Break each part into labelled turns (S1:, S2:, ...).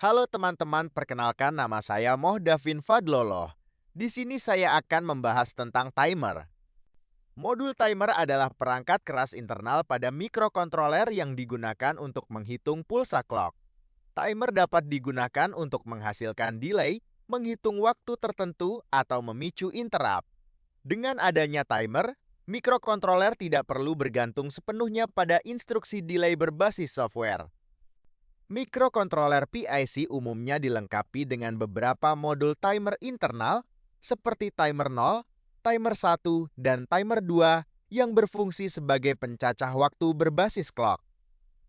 S1: Halo teman-teman, perkenalkan nama saya Mohdavin Fadloloh. Di sini saya akan membahas tentang timer. Modul timer adalah perangkat keras internal pada mikrokontroler yang digunakan untuk menghitung pulsa clock. Timer dapat digunakan untuk menghasilkan delay, menghitung waktu tertentu, atau memicu interrupt. Dengan adanya timer, mikrokontroler tidak perlu bergantung sepenuhnya pada instruksi delay berbasis software. Mikrokontroler PIC umumnya dilengkapi dengan beberapa modul timer internal seperti timer 0, timer 1, dan timer 2 yang berfungsi sebagai pencacah waktu berbasis clock.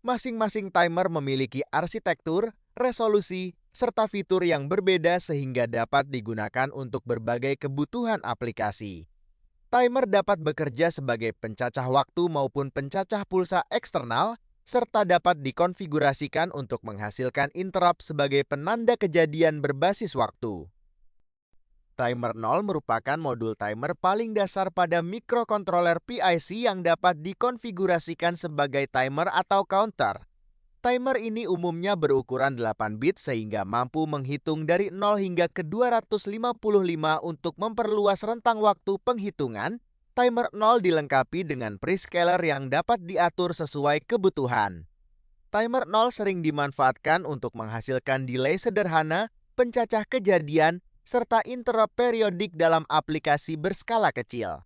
S1: Masing-masing timer memiliki arsitektur, resolusi, serta fitur yang berbeda sehingga dapat digunakan untuk berbagai kebutuhan aplikasi. Timer dapat bekerja sebagai pencacah waktu maupun pencacah pulsa eksternal, serta dapat dikonfigurasikan untuk menghasilkan interrupt sebagai penanda kejadian berbasis waktu. Timer 0 merupakan modul timer paling dasar pada mikrokontroler PIC yang dapat dikonfigurasikan sebagai timer atau counter. Timer ini umumnya berukuran 8 bit sehingga mampu menghitung dari 0 hingga ke 255 untuk memperluas rentang waktu penghitungan. Timer 0 dilengkapi dengan prescaler yang dapat diatur sesuai kebutuhan. Timer 0 sering dimanfaatkan untuk menghasilkan delay sederhana, pencacah kejadian, serta interrupt periodik dalam aplikasi berskala kecil.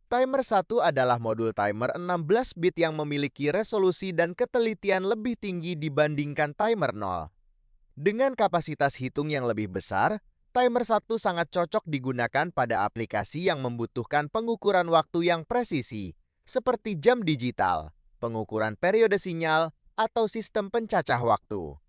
S1: Timer 1 adalah modul timer 16 bit yang memiliki resolusi dan ketelitian lebih tinggi dibandingkan timer 0. Dengan kapasitas hitung yang lebih besar, timer 1 sangat cocok digunakan pada aplikasi yang membutuhkan pengukuran waktu yang presisi, seperti jam digital, pengukuran periode sinyal, atau sistem pencacah waktu.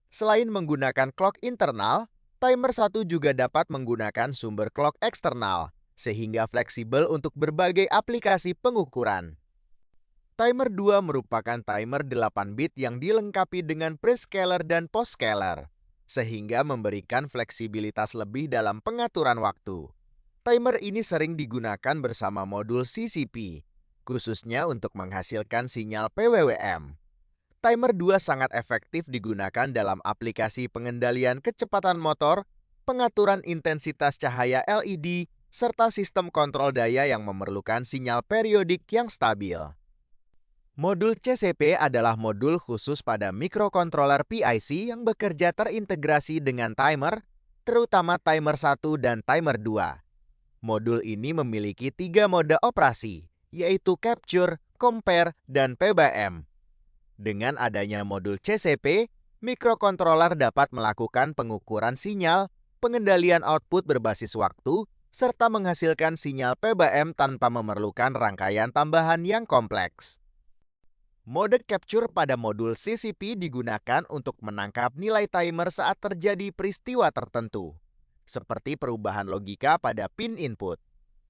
S1: Selain menggunakan clock internal, timer 1 juga dapat menggunakan sumber clock eksternal, sehingga fleksibel untuk berbagai aplikasi pengukuran. Timer 2 merupakan timer 8 bit yang dilengkapi dengan prescaler dan postscaler, sehingga memberikan fleksibilitas lebih dalam pengaturan waktu. Timer ini sering digunakan bersama modul CCP, khususnya untuk menghasilkan sinyal PWWM. Timer 2 sangat efektif digunakan dalam aplikasi pengendalian kecepatan motor, pengaturan intensitas cahaya LED, serta sistem kontrol daya yang memerlukan sinyal periodik yang stabil. Modul CCP adalah modul khusus pada mikrokontroler PIC yang bekerja terintegrasi dengan timer, terutama timer 1 dan timer 2. Modul ini memiliki 3 mode operasi, yaitu capture, compare, dan PBM. Dengan adanya modul CCP, mikrokontroler dapat melakukan pengukuran sinyal, pengendalian output berbasis waktu, serta menghasilkan sinyal PBM tanpa memerlukan rangkaian tambahan yang kompleks. Mode capture pada modul CCP digunakan untuk menangkap nilai timer saat terjadi peristiwa tertentu, seperti perubahan logika pada pin input.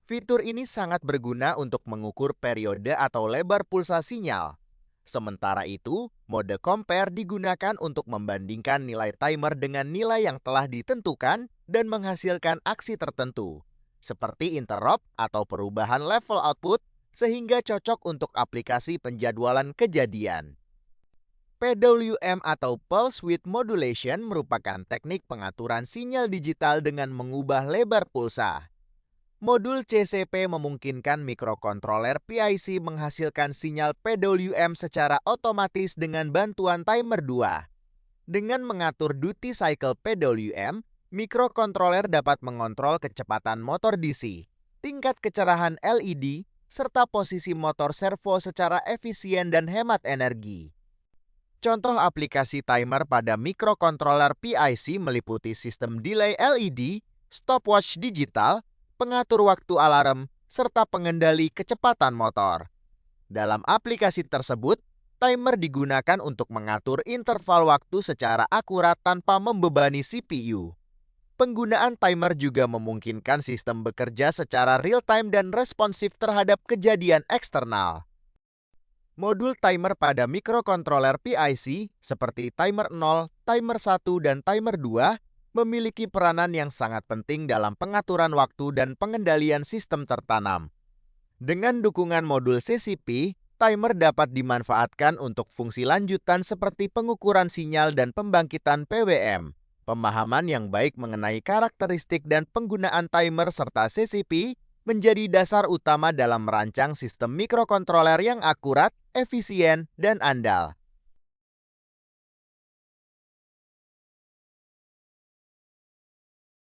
S1: Fitur ini sangat berguna untuk mengukur periode atau lebar pulsa sinyal. Sementara itu, mode compare digunakan untuk membandingkan nilai timer dengan nilai yang telah ditentukan dan menghasilkan aksi tertentu, seperti interrupt atau perubahan level output, sehingga cocok untuk aplikasi penjadwalan kejadian. PWM atau Pulse Width Modulation merupakan teknik pengaturan sinyal digital dengan mengubah lebar pulsa. Modul CCP memungkinkan mikrokontroler PIC menghasilkan sinyal PWM secara otomatis dengan bantuan timer 2. Dengan mengatur duty cycle PWM, mikrokontroler dapat mengontrol kecepatan motor DC, tingkat kecerahan LED, serta posisi motor servo secara efisien dan hemat energi. Contoh aplikasi timer pada mikrokontroler PIC meliputi sistem delay LED, stopwatch digital, pengatur waktu alarm, serta pengendali kecepatan motor. Dalam aplikasi tersebut, timer digunakan untuk mengatur interval waktu secara akurat tanpa membebani CPU. Penggunaan timer juga memungkinkan sistem bekerja secara real-time dan responsif terhadap kejadian eksternal. Modul timer pada mikrokontroler PIC seperti timer 0, timer 1, dan timer 2 memiliki peranan yang sangat penting dalam pengaturan waktu dan pengendalian sistem tertanam. Dengan dukungan modul CCP, timer dapat dimanfaatkan untuk fungsi lanjutan seperti pengukuran sinyal dan pembangkitan PWM. Pemahaman yang baik mengenai karakteristik dan penggunaan timer serta CCP menjadi dasar utama dalam merancang sistem mikrokontroler yang akurat, efisien, dan andal.